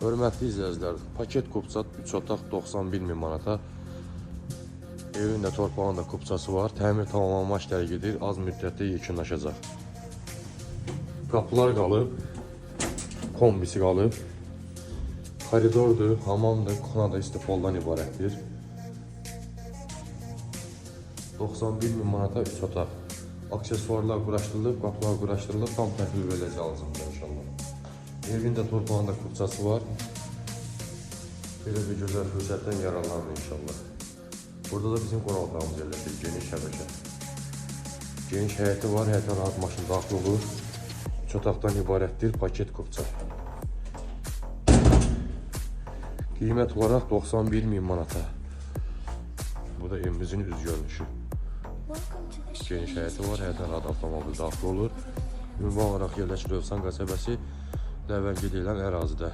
Hörmətli izləyicilər, paket kupça 3 otaq 91.000 manata. Evin də torpağın da kupçası var. Təmir tamamlanma işləri gedir. Az müddətdə yekunlaşacaq. Qapılar qalıb. Kombisi qalıb. Koridordur, hamamdır, kuxna da istifoldan ibarətdir. 91.000 manata 3 otaq. Aksesuarlar quraşdırılıb, qapılar quraşdırılıb, tam təhvil veriləcək alınacaq inşallah. Evin də torpağında kupçası var. Belə bir gözəl fürsətdən yararlanır inşallah. Burada da bizim qonaq otağımız yerləşir, geniş şəbəkə. Geniş həyəti var, həyətə rahat maşın daxil olur. 3 otaqdan ibarətdir, paket kupça. Qiymət olaraq 91.000 manata. Bu da evimizin üz görünüşü. Geniş həyəti var, həyətə rahat avtomobil daxil olur. Ümumi olaraq yerləşir Özsan qəsəbəsi Ləvəngi deyilən ərazidə.